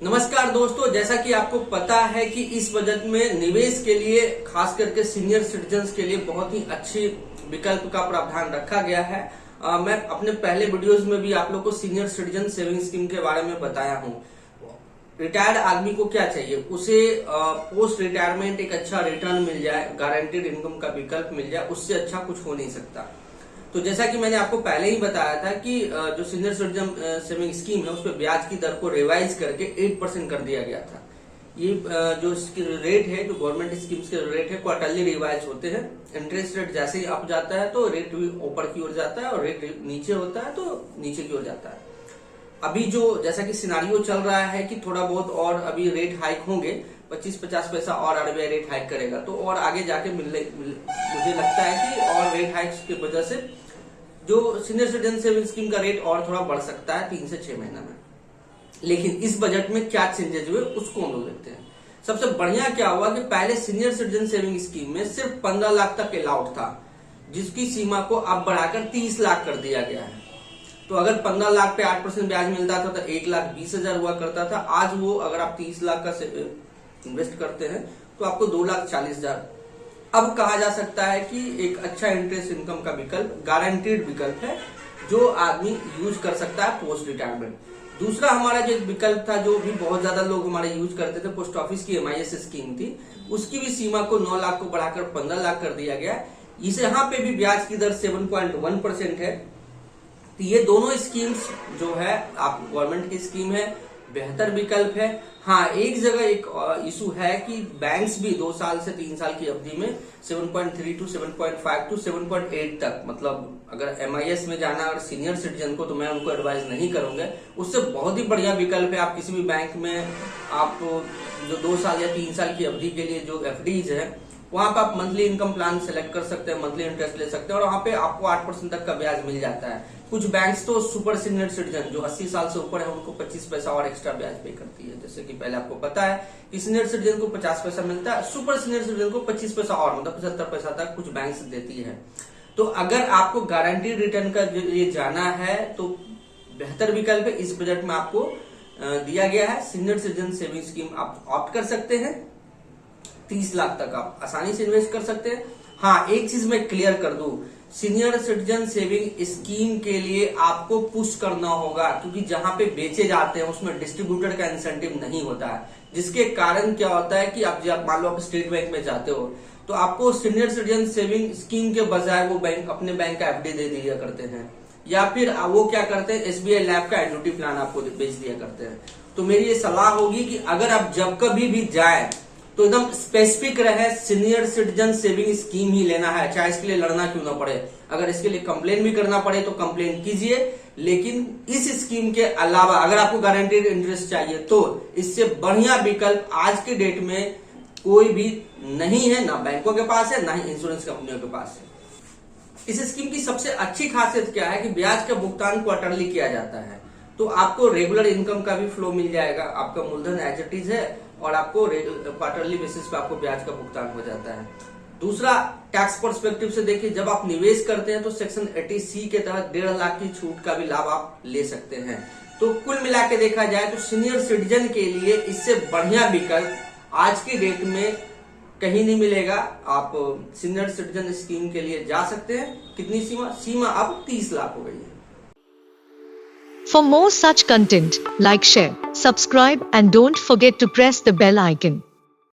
नमस्कार दोस्तों, जैसा कि आपको पता है कि इस बजट में निवेश के लिए खास करके सीनियर सिटीजन्स के लिए बहुत ही अच्छी विकल्प का प्रावधान रखा गया है। मैं अपने पहले वीडियोस में भी आप लोग को सीनियर सिटीजन सेविंग स्कीम के बारे में बताया हूं। रिटायर्ड आदमी को क्या चाहिए, उसे पोस्ट रिटायरमेंट एक अच्छा रिटर्न मिल जाए, गारंटेड इनकम का विकल्प मिल जाए, उससे अच्छा कुछ हो नहीं सकता। तो जैसा कि मैंने आपको पहले ही बताया था कि जो सीनियर सिटीजन सेविंग स्कीम है उस पर ब्याज की दर को रिवाइज करके 8% कर दिया गया था। ये जो रेट है, जो गवर्नमेंट स्कीम्स के रेट है, क्वार्टरली रिवाइज होते हैं। इंटरेस्ट रेट जैसे ही अप जाता है तो रेट भी ऊपर की ओर जाता है और रेट नीचे होता है तो नीचे की ओर जाता है। अभी जो जैसा कि सिनारियो चल रहा है कि थोड़ा बहुत और अभी रेट हाइक होंगे, 25-50 पैसा और आरबीआई रेट हाइक करेगा, तो और आगे जाके मुझे लगता है कि और रेट हाइक की वजह से जो सीनियर सिटीजन सेविंग स्कीम का रेट और थोड़ा बढ़ सकता है 3 से 6 महीना में। लेकिन इस बजट में क्या चेंजेस हुए उसको हम लोग देखते हैं। सबसे बढ़िया क्या हुआ कि पहले सीनियर सिटीजन सेविंग स्कीम में सिर्फ 15 लाख तक अलाउड था, जिसकी सीमा को अब बढ़ाकर 30 लाख कर दिया गया है। तो अगर 15 लाख पे 8% ब्याज मिलता था तो 1,20,000 हुआ करता था। आज वो अगर आप 30 लाख का इन्वेस्ट करते हैं तो आपको 2,40,000 अब कहा जा सकता है कि एक अच्छा इंटरेस्ट इनकम का विकल्प, गारंटीड विकल्प है जो आदमी यूज कर सकता है पोस्ट रिटायरमेंट। दूसरा हमारा जो विकल्प था, जो भी बहुत ज्यादा लोग हमारे यूज करते थे, पोस्ट ऑफिस की MIS स्कीम थी, उसकी भी सीमा को 9 लाख को बढ़ाकर 15 लाख कर दिया गया। इसे यहाँ पे भी ब्याज की दर 7.1% है। तो ये दोनों स्कीम्स जो है आप गवर्नमेंट की स्कीम है, बेहतर विकल्प है। हाँ, एक जगह एक इशू है कि बैंक्स भी 2 साल से 3 साल की अवधि में 7.3 टू 7.5 टू 7.8 तक, मतलब अगर MIS में जाना और सीनियर सिटीजन को, तो मैं उनको एडवाइज नहीं करूंगा। उससे बहुत ही बढ़िया विकल्प है। आप किसी भी बैंक में आप जो 2 साल या 3 साल की अवधि के लिए जो FDs है, वहां पर आप मंथली इनकम प्लान सेलेक्ट कर सकते हैं, मंथली इंटरेस्ट ले सकते हैं और वहां पे आपको 8% तक का ब्याज मिल जाता है। कुछ बैंक्स तो सुपर सीनियर सिटीजन जो 80 साल से ऊपर है उनको 25 पैसा और एक्स्ट्रा ब्याज पे करती है। जैसे कि पहले आपको पता है कि सीनियर सिटीजन को 50 पैसा मिलता है, सुपर सीनियर सिटीजन को 25 पैसा और मतलब 75 पैसा तक कुछ बैंक्स देती है। तो अगर आपको गारंटीड रिटर्न का ये जाना है तो बेहतर विकल्प है। इस बजट में आपको दिया गया है सीनियर सिटीजन सेविंग स्कीम, आप ऑप्ट कर सकते हैं। 30 लाख तक आप आसानी से इन्वेस्ट कर सकते हैं। हाँ, एक चीज मैं क्लियर कर दूं, सीनियर सिटीजन सेविंग स्कीम के लिए आपको पुश करना होगा, क्योंकि जहां पे बेचे जाते हैं उसमें डिस्ट्रीब्यूटर का इंसेंटिव नहीं होता है। जिसके कारण क्या होता है कि आप जब मान लो आप स्टेट बैंक में जाते हो तो आपको सीनियर सिटीजन सेविंग स्कीम के बजाय वो बैंक अपने बैंक का FD दे दिया करते हैं, या फिर वो क्या करते हैं, SBI लाइफ का एन्युटी प्लान आपको बेच दिया करते हैं। तो मेरी ये सलाह होगी कि अगर आप जब कभी भी जाए तो एकदम स्पेसिफिक रहे, सीनियर सिटीजन सेविंग स्कीम ही लेना है, चाहे इसके लिए लड़ना क्यों ना पड़े। अगर इसके लिए कंप्लेन भी करना पड़े तो कंप्लेन कीजिए, लेकिन इस स्कीम के अलावा अगर आपको गारंटीड इंटरेस्ट चाहिए तो इससे बढ़िया विकल्प आज के डेट में कोई भी नहीं है, ना बैंकों के पास है ना ही इंश्योरेंस कंपनियों के पास है। इस स्कीम की सबसे अच्छी खासियत क्या है कि ब्याज का भुगतान क्वार्टरली किया जाता है, तो आपको रेगुलर इनकम का भी फ्लो मिल जाएगा। आपका मूलधन एज इट इज है और आपको क्वार्टरली बेसिस पे आपको ब्याज का भुगतान हो जाता है। दूसरा, टैक्स पर्सपेक्टिव से देखिए, जब आप निवेश करते हैं तो सेक्शन 80C के तहत 1.5 लाख की छूट का भी लाभ आप ले सकते हैं। तो कुल मिला के देखा जाए तो सीनियर सिटीजन के लिए इससे बढ़िया विकल्प आज की डेट में कहीं नहीं मिलेगा। आप सीनियर सिटीजन स्कीम के लिए जा सकते हैं। कितनी सीमा अब 30 लाख हो गई है। For more such content, like, share, subscribe and don't forget to press the bell icon.